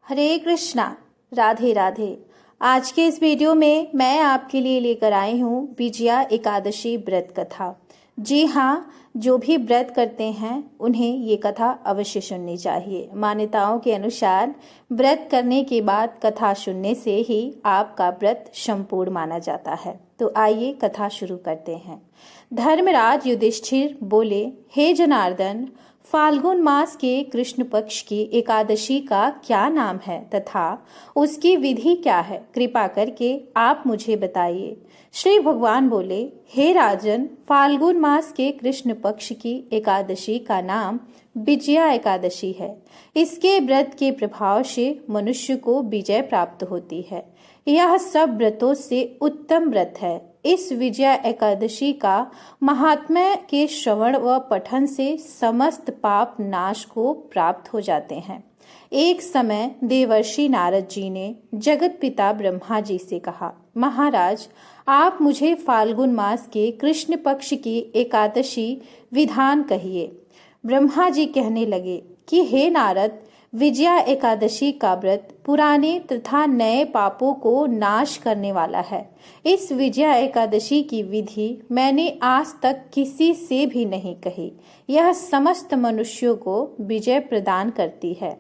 हरे कृष्णा। राधे राधे। आज के इस वीडियो में मैं आपके लिए लेकर आई हूँ विजया एकादशी व्रत कथा। जी हाँ, जो भी व्रत करते हैं उन्हें ये कथा अवश्य सुननी चाहिए। मान्यताओं के अनुसार व्रत करने के बाद कथा सुनने से ही आपका व्रत संपूर्ण माना जाता है। तो आइए कथा शुरू करते हैं। धर्मराज युधिष्ठिर बोले, हे जनार्दन, फाल्गुन मास के कृष्ण पक्ष की एकादशी का क्या नाम है तथा उसकी विधि क्या है? कृपा करके आप मुझे बताइए। श्री भगवान बोले, हे राजन, फाल्गुन मास के कृष्ण पक्ष की एकादशी का नाम विजया एकादशी है। इसके व्रत के प्रभाव से मनुष्य को विजय प्राप्त होती है। यह सब व्रतों से उत्तम व्रत है। इस विजया एकादशी का महात्म्य के श्रवण व पठन से समस्त पाप नाश को प्राप्त हो जाते हैं। एक समय देवर्षि नारद जी ने जगत पिता ब्रह्मा जी से कहा, महाराज, आप मुझे फाल्गुन मास के कृष्ण पक्ष की एकादशी विधान कहिए। ब्रह्मा जी कहने लगे कि हे नारद, विजया एकादशी का व्रत पुराने तथा नए पापों को नाश करने वाला है। इस विजया एकादशी की विधि मैंने आज तक किसी से भी नहीं कही। यह समस्त मनुष्यों को विजय प्रदान करती है।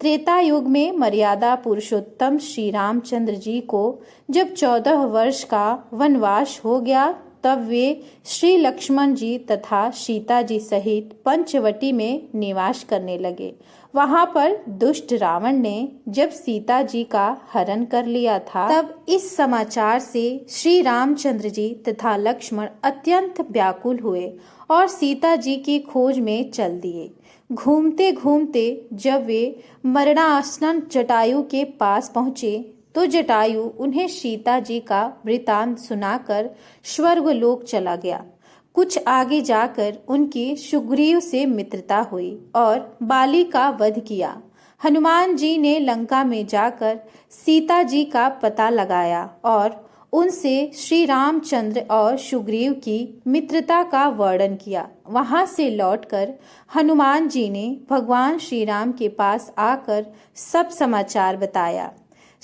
त्रेता युग में मर्यादा पुरुषोत्तम श्री रामचंद्र जी को जब 14 वर्ष का वनवास हो गया, तब वे श्री लक्ष्मण जी तथा सीता जी सहित पंचवटी में निवास करने लगे। वहां पर दुष्ट रावण ने जब सीता जी का हरण कर लिया था, तब इस समाचार से श्री रामचंद्र जी तथा लक्ष्मण अत्यंत व्याकुल हुए और सीता जी की खोज में चल दिए। घूमते घूमते जब वे मरणासन जटायु के पास पहुंचे, तो जटायु उन्हें सीता जी का वृतांत सुनाकर स्वर्गलोक चला गया। कुछ आगे जाकर उनकी सुग्रीव से मित्रता हुई और बाली का वध किया। हनुमान जी ने लंका में जाकर सीता जी का पता लगाया और उनसे श्री रामचंद्र और सुग्रीव की मित्रता का वर्णन किया। वहां से लौटकर हनुमान जी ने भगवान श्री राम के पास आकर सब समाचार बताया।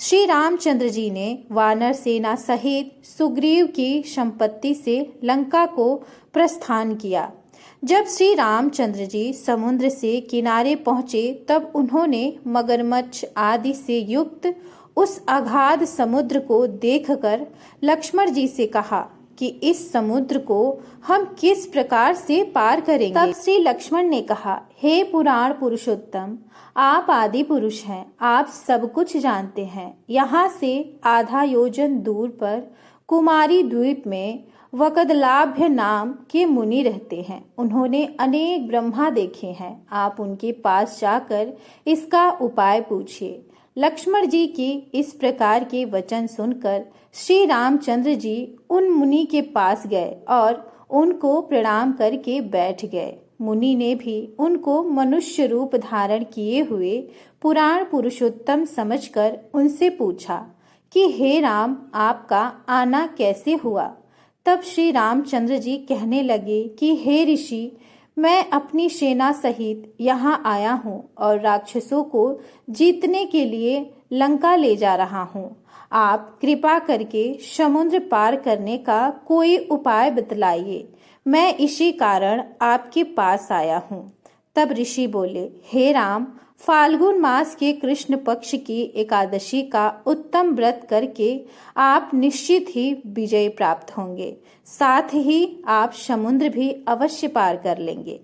श्री रामचंद्र जी ने वानर सेना सहित सुग्रीव की संपत्ति से लंका को प्रस्थान किया। जब श्री रामचंद्र जी समुद्र से किनारे पहुंचे, तब उन्होंने मगरमच्छ आदि से युक्त उस अगाध समुद्र को देखकर लक्ष्मण जी से कहा कि इस समुद्र को हम किस प्रकार से पार करेंगे। तब श्री लक्ष्मण ने कहा, हे पुराण पुरुषोत्तम, आप आदि पुरुष हैं, आप सब कुछ जानते हैं। यहाँ से आधा योजन दूर पर कुमारी द्वीप में वकदलाभ्य नाम के मुनि रहते हैं। उन्होंने अनेक ब्रह्मा देखे हैं। आप उनके पास जाकर इसका उपाय पूछिए। लक्ष्मण जी की इस प्रकार के वचन सुनकर श्री रामचंद्र जी उन मुनि के पास गए और उनको प्रणाम करके बैठ गए। मुनि ने भी उनको मनुष्य रूप धारण किए हुए पुराण पुरुषोत्तम समझकर उनसे पूछा कि हे राम, आपका आना कैसे हुआ? तब श्री रामचंद्र जी कहने लगे कि हे ऋषि, मैं अपनी सेना सहित यहाँ आया हूँ और राक्षसों को जीतने के लिए लंका ले जा रहा हूँ। आप कृपा करके समुद्र पार करने का कोई उपाय बतलाइए। मैं इसी कारण आपके पास आया हूँ। तब ऋषि बोले, हे राम, फाल्गुन मास के कृष्ण पक्ष की एकादशी का उत्तम व्रत करके आप निश्चित ही विजय प्राप्त होंगे। साथ ही आप समुद्र भी अवश्य पार कर लेंगे।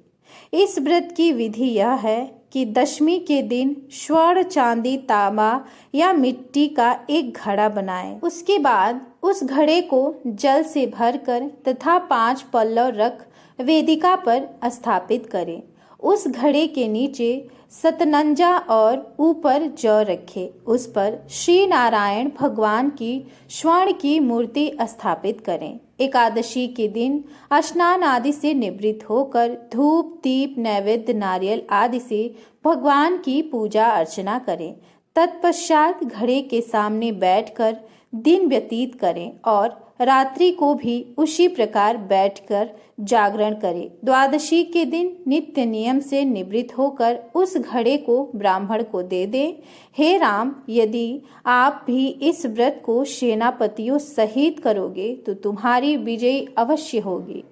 इस व्रत की विधि यह है कि दशमी के दिन स्वर्ण, चांदी, तांबा या मिट्टी का एक घड़ा बनाएं। उसके बाद उस घड़े को जल से भरकर तथा 5 पल्लव रख वेदिका पर स्थापित करें। उस घड़े के नीचे सतनंजा और ऊपर जौ रखे। उस पर श्री नारायण भगवान की स्वर्ण की मूर्ति स्थापित करें। एकादशी के दिन स्नान आदि से निवृत्त होकर धूप, दीप, नैवेद्य, नारियल आदि से भगवान की पूजा अर्चना करें। तत्पश्चात घड़े के सामने बैठकर दिन व्यतीत करें और रात्रि को भी उसी प्रकार बैठकर जागरण करे। द्वादशी के दिन नित्य नियम से निवृत्त होकर उस घड़े को ब्राह्मण को दे दें। हे राम, यदि आप भी इस व्रत को सेनापतियों सहित करोगे तो तुम्हारी विजय अवश्य होगी।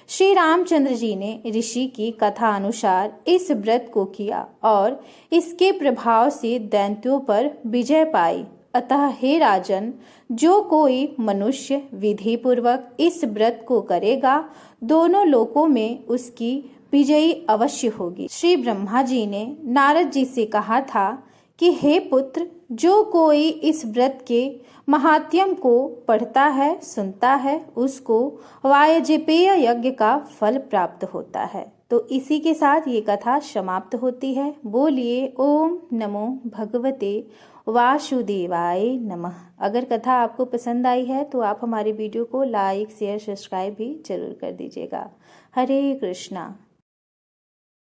श्री रामचंद्र जी ने ऋषि की कथा अनुसार इस व्रत को किया और इसके प्रभाव से दैत्यों पर विजय पाई। अतः हे राजन, जो कोई मनुष्य विधि पूर्वक इस व्रत को करेगा, दोनों लोकों में उसकी विजयी अवश्य होगी। श्री ब्रह्मा जी ने नारद जी से कहा था कि हे पुत्र, जो कोई इस व्रत के महात्म्य को पढ़ता है, सुनता है, उसको वायजपेय यज्ञ का फल प्राप्त होता है। तो इसी के साथ ये कथा समाप्त होती है। बोलिए ओम नमो भगवते वासुदेवाय नमः। अगर कथा आपको पसंद आई है तो आप हमारे वीडियो को लाइक, शेयर, सब्सक्राइब भी जरूर कर दीजिएगा। हरे कृष्णा।